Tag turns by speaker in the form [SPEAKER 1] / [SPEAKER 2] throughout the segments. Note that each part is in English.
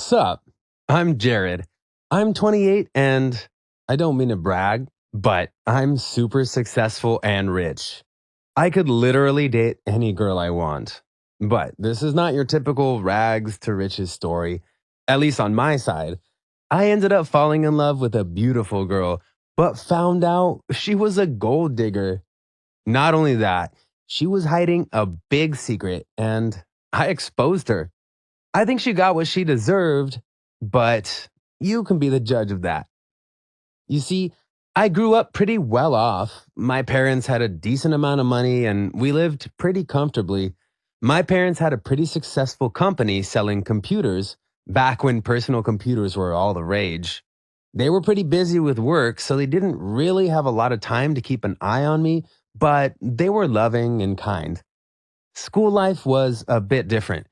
[SPEAKER 1] Sup? I'm Jared. I'm 28 and I don't mean to brag, but I'm super successful and rich. I could literally date any girl I want. But this is not your typical rags to riches story, at least on my side. I ended up falling in love with a beautiful girl, but found out she was a gold digger. Not only that, she was hiding a big secret and I exposed her. I think she got what she deserved, but you can be the judge of that. You see, I grew up pretty well off. My parents had a decent amount of money and we lived pretty comfortably. My parents had a pretty successful company selling computers back when personal computers were all the rage. They were pretty busy with work, so they didn't really have a lot of time to keep an eye on me, but they were loving and kind. School life was a bit different.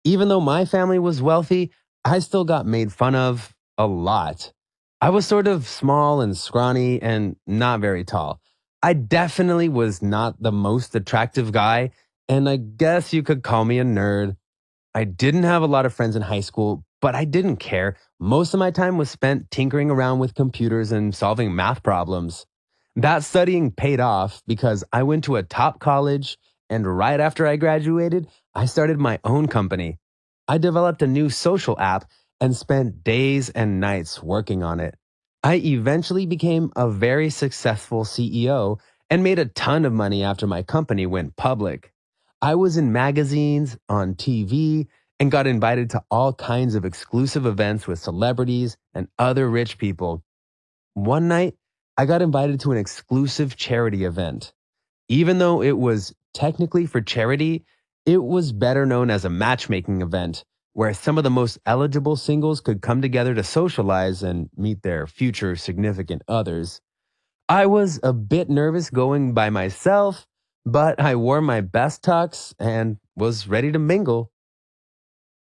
[SPEAKER 1] Even though my family was wealthy, I still got made fun of a lot. I was sort of small and scrawny and not very tall. I definitely was not the most attractive guy, and I guess you could call me a nerd. I didn't have a lot of friends in high school, but I didn't care. Most of my time was spent tinkering around with computers and solving math problems. That studying paid off because I went to a top college, and right after I graduated, I started my own company. I developed a new social app and spent days and nights working on it. I eventually became a very successful CEO and made a ton of money after my company went public. I was in magazines, on TV, and got invited to all kinds of exclusive events with celebrities and other rich people. One night, I got invited to an exclusive charity event. Even though it was technically for charity, it was better known as a matchmaking event where some of the most eligible singles could come together to socialize and meet their future significant others. I was a bit nervous going by myself, but I wore my best tux and was ready to mingle.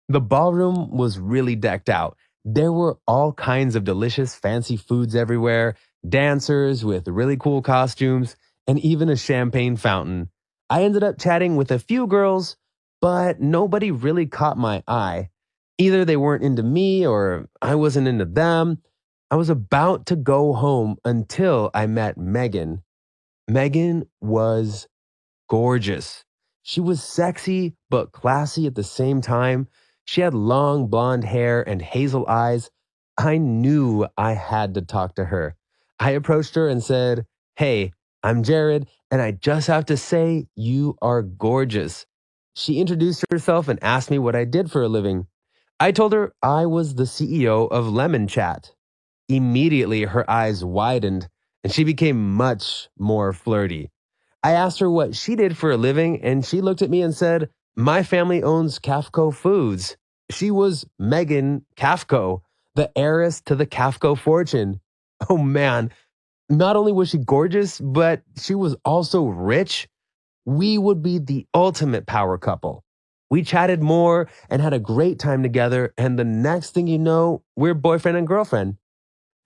[SPEAKER 1] The ballroom was really decked out. There were all kinds of delicious, fancy foods everywhere, dancers with really cool costumes, and even a champagne fountain. I ended up chatting with a few girls, but nobody really caught my eye. Either they weren't into me or I wasn't into them. I was about to go home until I met Megan. Megan was gorgeous. She was sexy but classy at the same time. She had long blonde hair and hazel eyes. I knew I had to talk to her. I approached her and said, "Hey, I'm Jared, and I just have to say, you are gorgeous." She introduced herself and asked me what I did for a living. I told her I was the CEO of Lemon Chat. Immediately, her eyes widened and she became much more flirty. I asked her what she did for a living, and she looked at me and said, "My family owns Kafko Foods." She was Megan Kafko, the heiress to the Kafko fortune. Oh man, not only was she gorgeous, but she was also rich. We would be the ultimate power couple. We chatted more and had a great time together, and the next thing you know, we're boyfriend and girlfriend.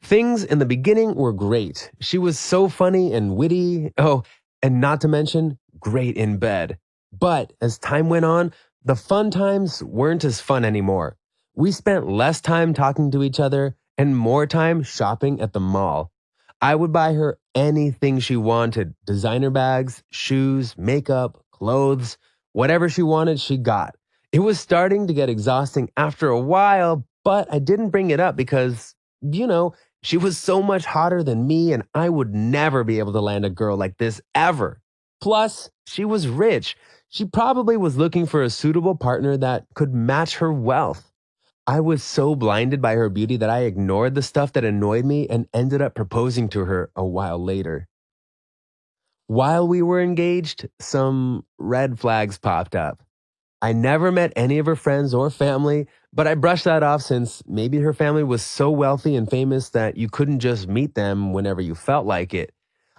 [SPEAKER 1] Things in the beginning were great. She was so funny and witty. Oh, and not to mention, great in bed. But as time went on, the fun times weren't as fun anymore. We spent less time talking to each other and more time shopping at the mall. I would buy her anything she wanted: designer bags, shoes, makeup, clothes, whatever she wanted, she got. It was starting to get exhausting after a while, but I didn't bring it up because, you know, she was so much hotter than me, and I would never be able to land a girl like this ever. Plus, she was rich. She probably was looking for a suitable partner that could match her wealth. I was so blinded by her beauty that I ignored the stuff that annoyed me and ended up proposing to her a while later. While we were engaged, some red flags popped up. I never met any of her friends or family, but I brushed that off since maybe her family was so wealthy and famous that you couldn't just meet them whenever you felt like it.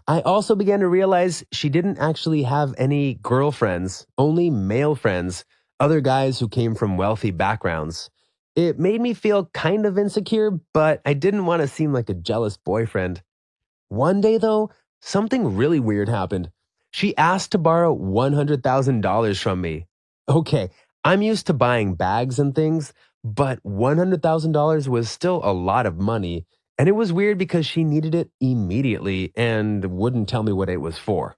[SPEAKER 1] I also began to realize she didn't actually have any girlfriends, only male friends, other guys who came from wealthy backgrounds. It made me feel kind of insecure, but I didn't want to seem like a jealous boyfriend. One day, though, something really weird happened. She asked to borrow $100,000 from me. Okay, I'm used to buying bags and things, but $100,000 was still a lot of money. And it was weird because she needed it immediately and wouldn't tell me what it was for.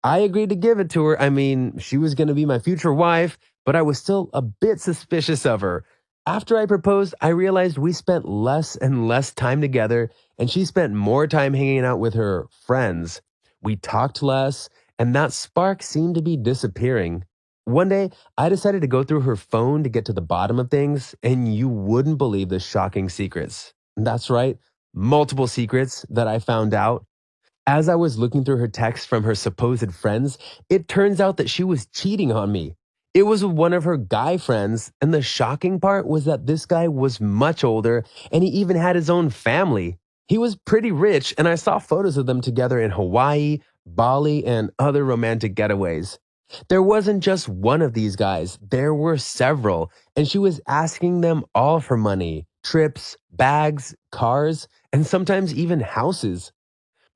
[SPEAKER 1] I agreed to give it to her. I mean, she was going to be my future wife, but I was still a bit suspicious of her. After I proposed, I realized we spent less and less time together, and she spent more time hanging out with her friends. We talked less, and that spark seemed to be disappearing. One day, I decided to go through her phone to get to the bottom of things, and you wouldn't believe the shocking secrets. That's right, multiple secrets that I found out. As I was looking through her texts from her supposed friends, it turns out that she was cheating on me. It was with one of her guy friends, and the shocking part was that this guy was much older and he even had his own family. He was pretty rich, and I saw photos of them together in Hawaii, Bali, and other romantic getaways. There wasn't just one of these guys, there were several, and she was asking them all for money, trips, bags, cars, and sometimes even houses.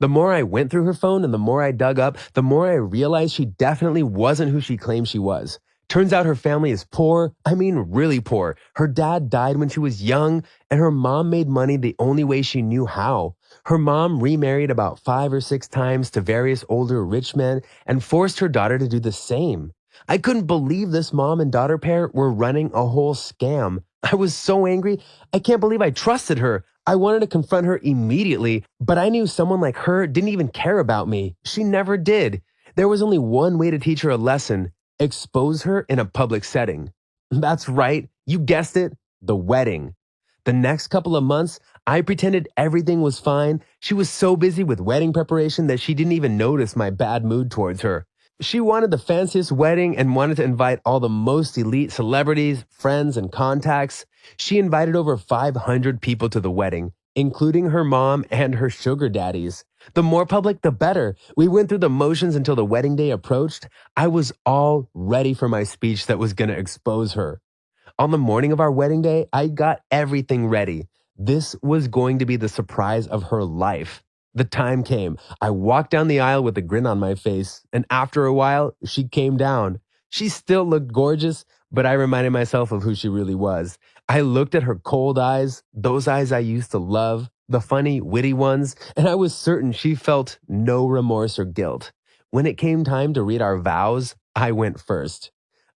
[SPEAKER 1] The more I went through her phone and the more I dug up, the more I realized she definitely wasn't who she claimed she was. Turns out her family is poor. I mean, really poor. Her dad died when she was young, and her mom made money the only way she knew how. Her mom remarried about 5 or 6 times to various older rich men and forced her daughter to do the same. I couldn't believe this mom and daughter pair were running a whole scam. I was so angry. I can't believe I trusted her. I wanted to confront her immediately, but I knew someone like her didn't even care about me. She never did. There was only one way to teach her a lesson: expose her in a public setting. That's right, you guessed it, the wedding. The next couple of months, I pretended everything was fine. She was so busy with wedding preparation that she didn't even notice my bad mood towards her. She wanted the fanciest wedding and wanted to invite all the most elite celebrities, friends, and contacts. She invited over 500 people to the wedding, including her mom and her sugar daddies. The more public, the better. We went through the motions until the wedding day approached. I was all ready for my speech that was going to expose her. On the morning of our wedding day, I got everything ready. This was going to be the surprise of her life. The time came. I walked down the aisle with a grin on my face, and after a while, she came down. She still looked gorgeous, but I reminded myself of who she really was. I looked at her cold eyes, those eyes I used to love, the funny, witty ones, and I was certain she felt no remorse or guilt. When it came time to read our vows, I went first.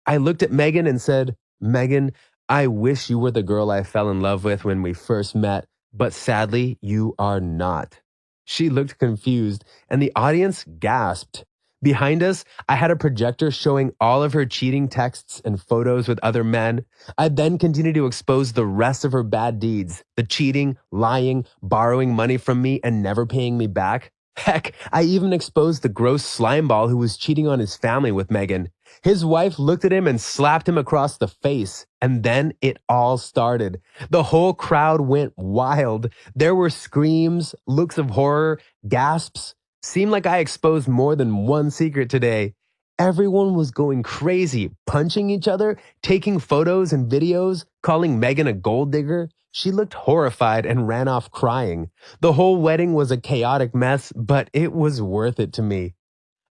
[SPEAKER 1] I looked at Megan and said, Megan, I wish you were the girl I fell in love with when we first met, but sadly, you are not. She looked confused, and the audience gasped. Behind us, I had a projector showing all of her cheating texts and photos with other men. I then continued to expose the rest of her bad deeds: the cheating, lying, borrowing money from me, and never paying me back. Heck, I even exposed the gross slimeball who was cheating on his family with Megan. His wife looked at him and slapped him across the face. And then it all started. The whole crowd went wild. There were screams, looks of horror, gasps. Seemed like I exposed more than one secret today. Everyone was going crazy, punching each other, taking photos and videos, calling Megan a gold digger. She looked horrified and ran off crying. The whole wedding was a chaotic mess, but it was worth it to me.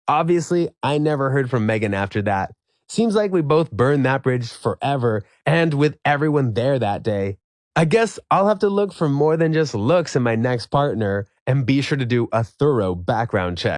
[SPEAKER 1] Obviously, I never heard from Megan after that. Seems like we both burned that bridge forever and with everyone there that day. I guess I'll have to look for more than just looks in my next partner and be sure to do a thorough background check.